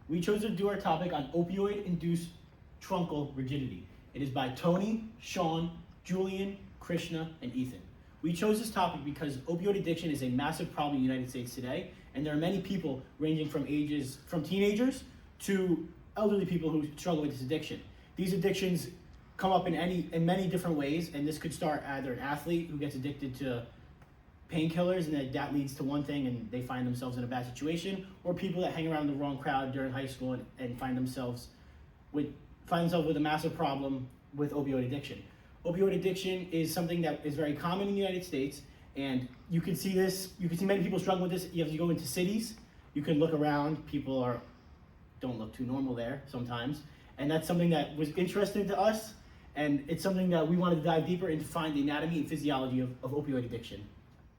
We chose to do our topic on opioid-induced truncal rigidity. It is by Tony, Sean, Julian, Krishna, and Ethan. We chose this topic because opioid addiction is a massive problem in the United States today, and there are many people ranging from teenagers to elderly people who struggle with this addiction. These addictions come up in many different ways, and this could start either an athlete who gets addicted to painkillers and that leads to one thing and they find themselves in a bad situation, or people that hang around the wrong crowd during high school and find themselves with a massive problem with opioid addiction. Opioid addiction is something that is very common in the United States, and you can see many people struggling with this. You have to go into cities, you can look around, people don't look too normal there sometimes, and that's something that was interesting to us, and it's something that we wanted to dive deeper into, find the anatomy and physiology of opioid addiction.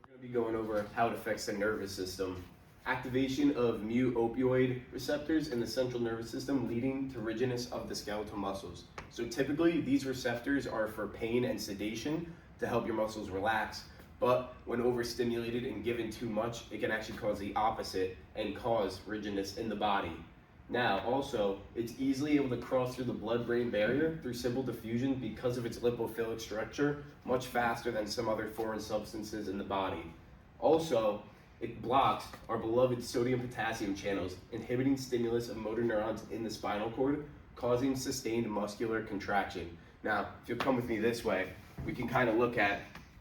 We're going to be going over how it affects the nervous system. Activation of mu opioid receptors in the central nervous system leading to rigidness of the skeletal muscles. So typically these receptors are for pain and sedation to help your muscles relax, but when overstimulated and given too much, it can actually cause the opposite and cause rigidness in the body. Now, also, it's easily able to cross through the blood-brain barrier through simple diffusion because of its lipophilic structure, much faster than some other foreign substances in the body. Also, it blocks our beloved sodium-potassium channels, inhibiting stimulus of motor neurons in the spinal cord, causing sustained muscular contraction. Now, if you'll come with me this way, we can kind of look at,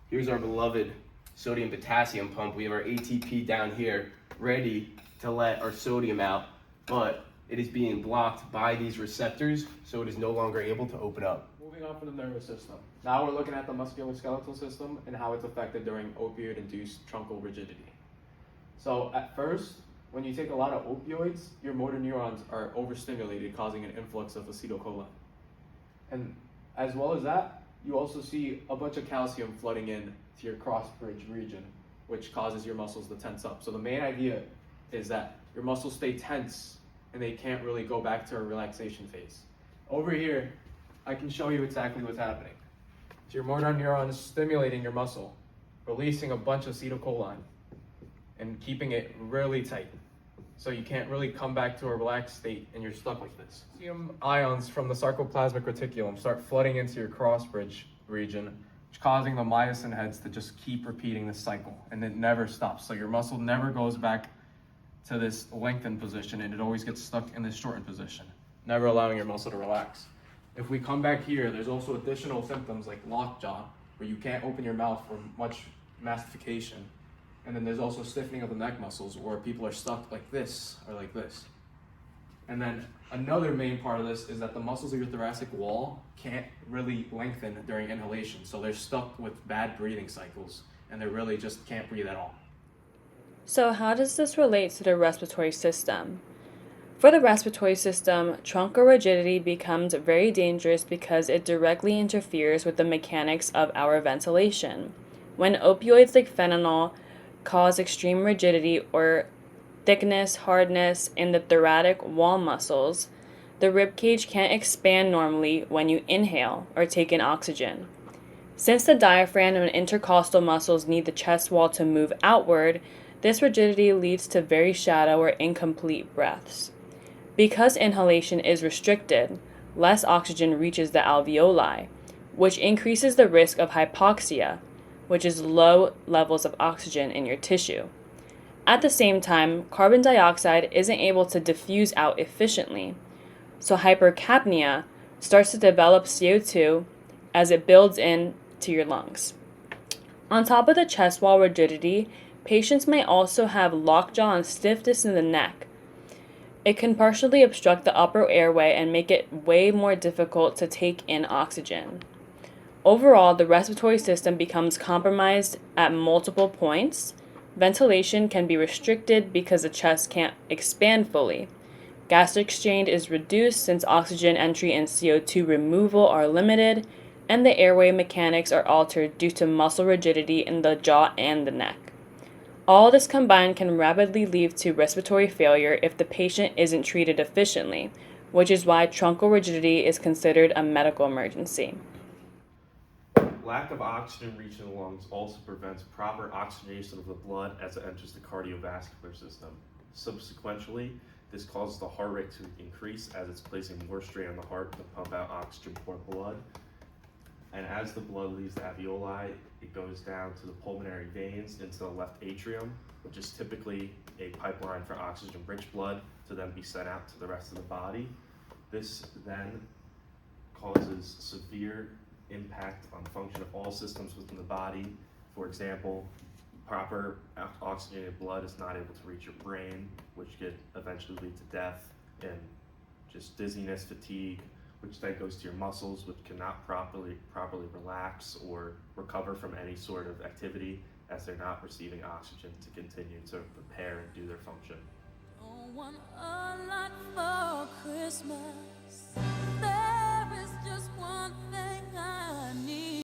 here's our beloved sodium-potassium pump. We have our ATP down here, ready to let our sodium out, but it is being blocked by these receptors, so it is no longer able to open up. Moving on from the nervous system. Now we're looking at the musculoskeletal system and how it's affected during opioid-induced truncal rigidity. So at first, when you take a lot of opioids, your motor neurons are overstimulated, causing an influx of acetylcholine. And as well as that, you also see a bunch of calcium flooding in to your cross bridge region, which causes your muscles to tense up. So the main idea is that your muscles stay tense and they can't really go back to a relaxation phase. Over here, I can show you exactly what's happening. So your motor neuron is stimulating your muscle, releasing a bunch of acetylcholine and keeping it really tight. So you can't really come back to a relaxed state and you're stuck like this. Calcium ions from the sarcoplasmic reticulum start flooding into your cross bridge region, which causing the myosin heads to just keep repeating this cycle, and it never stops. So your muscle never goes back to this lengthened position, and it always gets stuck in this shortened position, never allowing your muscle to relax. If we come back here, there's also additional symptoms like lockjaw, where you can't open your mouth for much mastication. And then there's also stiffening of the neck muscles, or people are stuck like this or like this. And then another main part of this is that the muscles of your thoracic wall can't really lengthen during inhalation. So they're stuck with bad breathing cycles, and they really just can't breathe at all. So how does this relate to the respiratory system? For the respiratory system, truncal rigidity becomes very dangerous because it directly interferes with the mechanics of our ventilation. When opioids like fentanyl cause extreme rigidity or thickness, hardness in the thoracic wall muscles, the ribcage can't expand normally when you inhale or take in oxygen. Since the diaphragm and intercostal muscles need the chest wall to move outward, this rigidity leads to very shallow or incomplete breaths. Because inhalation is restricted, less oxygen reaches the alveoli, which increases the risk of hypoxia, which is low levels of oxygen in your tissue. At the same time, carbon dioxide isn't able to diffuse out efficiently, so hypercapnia starts to develop CO2 as it builds into your lungs. On top of the chest wall rigidity, patients may also have lockjaw and stiffness in the neck. It can partially obstruct the upper airway and make it way more difficult to take in oxygen. Overall, the respiratory system becomes compromised at multiple points. Ventilation can be restricted because the chest can't expand fully. Gas exchange is reduced since oxygen entry and CO2 removal are limited, and the airway mechanics are altered due to muscle rigidity in the jaw and the neck. All this combined can rapidly lead to respiratory failure if the patient isn't treated efficiently, which is why truncal rigidity is considered a medical emergency. Lack of oxygen reaching the lungs also prevents proper oxygenation of the blood as it enters the cardiovascular system. Subsequently, This causes the heart rate to increase as it's placing more strain on the heart to pump out oxygen for blood. And as the blood leaves the alveoli, it goes down to the pulmonary veins into the left atrium, which is typically a pipeline for oxygen-rich blood to then be sent out to the rest of the body. This then causes severe impact on the function of all systems within the body. For example, proper oxygenated blood is not able to reach your brain, which could eventually lead to death and just dizziness, fatigue, which then goes to your muscles, which cannot properly relax or recover from any sort of activity as they're not receiving oxygen to continue to repair and do their function. Don't want a lot for Christmas. There is just one thing I need.